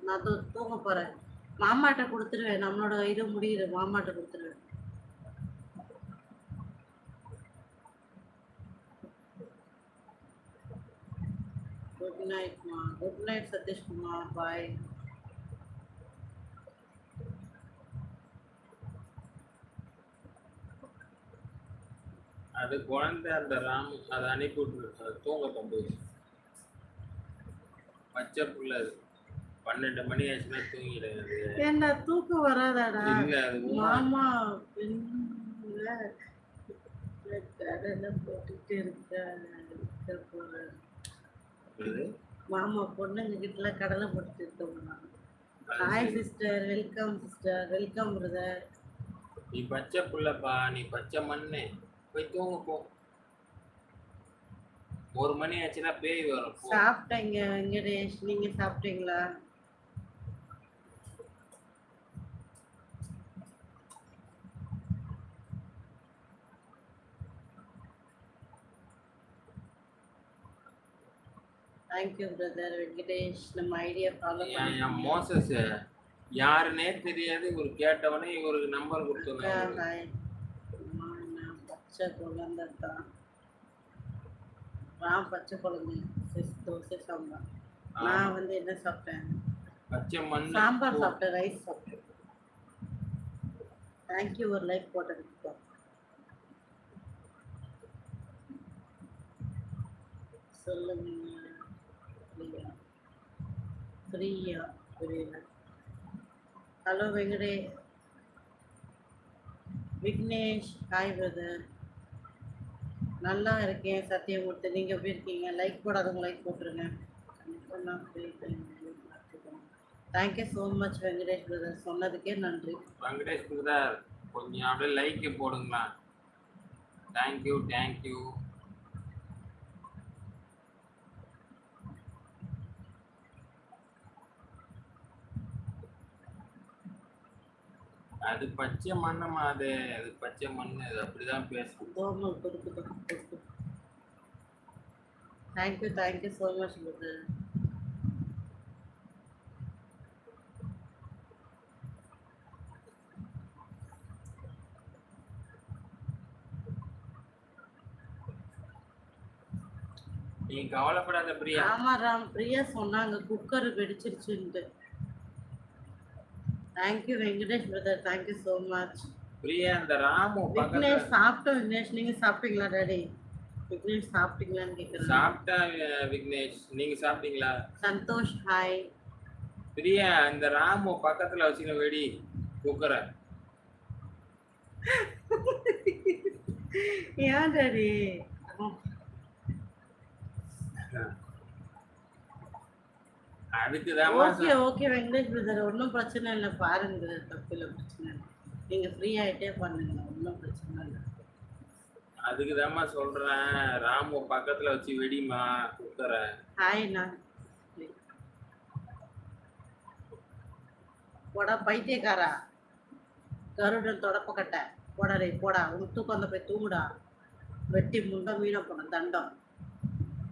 நான் தூங்க போறேன். மாமாட்ட குடுத்துருவேன். நம்மளோட இது முடியுது. மாமாட்ட குடுத்துருவேன். குட் நைட்மா. Good night Satishkumar. பாய். அது குழந்தை அந்த ராம் அதை அனுப்பி விட்டுரு. தூங்கட்டும் போய். பச்சை புள்ள அது 12 மணி ஆச்சுன்னா தூங்கிடுது. ஏண்டா தூக்கம் வராதாடா? இல்ல அது மாமா பெண்ணுல கடலை போட்டுட்டு இருக்க போறேன். மாமா பொண்ணுங்க கிட்ட கடலை போட்டுட்டு இருக்க. Hi sister. Welcome sister. Welcome brother. நீ பச்சை புள்ளப்பா, நீ பச்சை மண்ணு. போய் தூங்க போ. 1 மணி ஆச்சுன்னா பேய் வரும். சாப்பிட்டேங்க வெங்கடேஷ். நீங்க சாப்பிட்டீங்களா? Thank you brother Venkatesh. நம்ம ஐடியா ஃபாலோ பண்ணி. மோசஸ் யாருன்னே தெரியாது. இவர் கேட்டவனே இவருக்கு நம்பர் கொடுத்துருக்காங்க. பச்சை குழந்தை தான். நான் பச்சை குழந்தை தோசை சாம்பார். நான் வந்து என்ன சாப்பிட்டேன்? பச்சை மண் சாம்பார் சாப்பிட்டேன். ரைஸ் சாப்பிட்டேன். தேங்க்யூ ஒரு லைக் போட்டதுக்கு. சொல்லுங்க பிரியா. புரியல. Hello Venkatesh. Vignesh. Hi brother. நல்லா இருக்கேன் சத்தியமூர்த்தி. நீங்கள் எப்படி இருக்கீங்க? லைக் போடாதவங்க லைக் போட்டுருங்க. Thank you so much Venkatesh brother. சொன்னதுக்கே நன்றி. வெங்கடேஷ் பிரதர் கொஞ்சம் அப்படியே லைக் போடுங்களா? Thank you thank you. அது பச்சை மண்ணமா? அது பச்சை மண்ணு. அது அப்படிதான் பேசும். Thank you thank you so much brother. நீ கவலைப்படாத பிரியா. ஆமா ராம். பிரியா சொன்னாங்க குக்கர் வெடிச்சிருச்சுன்ட்டு. Thank you Venkatesh brother. Thank you so much Priya. அந்த ராமு விக்னேஷ் சாப்பிட்டோம். விக்னேஷ் நீங்க சாப்பிட்டீங்களா டாடி? விக்னேஷ் சாப்பிட்டீங்களான்னு கேட்குறேன். சாப்பிட்டா விக்னேஷ். நீங்க சாப்பிட்டீங்களா? சந்தோஷ். ஹாய் பிரியா. இந்த ராமு பக்கத்துல வச்சுக்க வெடி குக்கரை. ஏன் daddy? Okay okay Venkatesh brother. ஒன்றும் பிரச்சனை இல்லை. பாருங்க தப்பு இல்லை. பிரச்சனை இல்லை. நீங்கள் ஃப்ரீ ஆகிட்டே பண்ணுங்க. ஒன்றும் பிரச்சனை இல்லை. அதுக்குதாம்மா சொல்றேன். ராமு பக்கத்துல வச்சு வெடிமா குக்கரை. ஹாய் நான் போடா பைத்தியக்காரா. கருடன் தொடப்பக்கட்டை போடாரே போடா. உன் தூக்கம் வந்த போய் தூங்குடா. வெட்டி முண்டை மீன போன தண்டம்.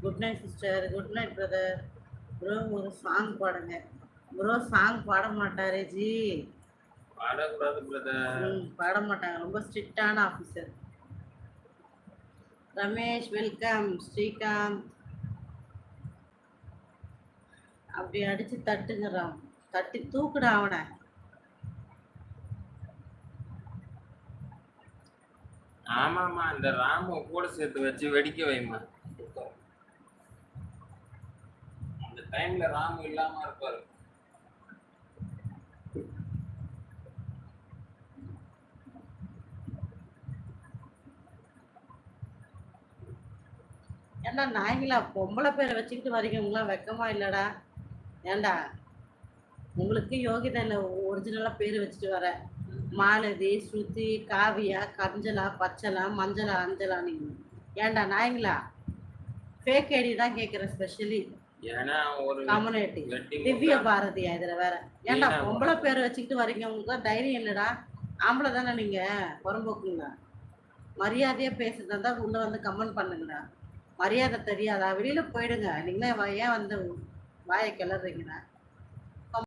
Good night sister. Good night brother. Bro ஒரு சாங் பாடுங்க. ப்ரோ சாங் பாட மாட்டாரே ஜி. பாடக்கூடாது பிரதர். பாட மாட்டாங்க. ரொம்ப ஸ்ட்ரிக்டான ஆஃபீஸர். ரமேஷ் வெல்கம். ஸ்ரீகாந்த். அப்படி அடிச்சு தட்டுங்கிறான். தட்டி தூக்குடா அவனை. ஆமாமா. அந்த ராமு கூட சேர்த்து வச்சு வெடிக்க வைமா. அந்த டைம்ல ராமு இல்லாம இருப்பாரு. ஏண்டா நாய்களா பொம்பளை பேரை வச்சுக்கிட்டு வரீங்க? உங்களாம் வெக்கமா இல்லடா? ஏண்டா உங்களுக்கு யோகிதா இல்லை? ஒரிஜினலாக பேர் வச்சுட்டு வர. மாலதி, ஸ்ருதி, காவியா, கஞ்சலா, பச்சலா, மஞ்சளா, அஞ்சலா. நீங்க ஏண்டா நாய்ங்களா? ஃபேக் ஐடி தான் கேட்குறேன். Specially community. திவ்ய பாரதியா இதில் வேற? ஏண்டா பொம்பளை பேரை வச்சுக்கிட்டு வரீங்க? உங்களுக்கு தைரியம் இல்லைடா? ஆம்பளை தானே நீங்கள்? புறம்போக்குங்களா? மரியாதையாக பேசுறதா தான் உள்ள வந்து கமெண்ட் பண்ணுங்கடா. மரியாதை தெரியாதா? வெளியில் போயிடுங்க. நீங்களே ஏன் வந்து வாயை கிளறீங்கண்ணா?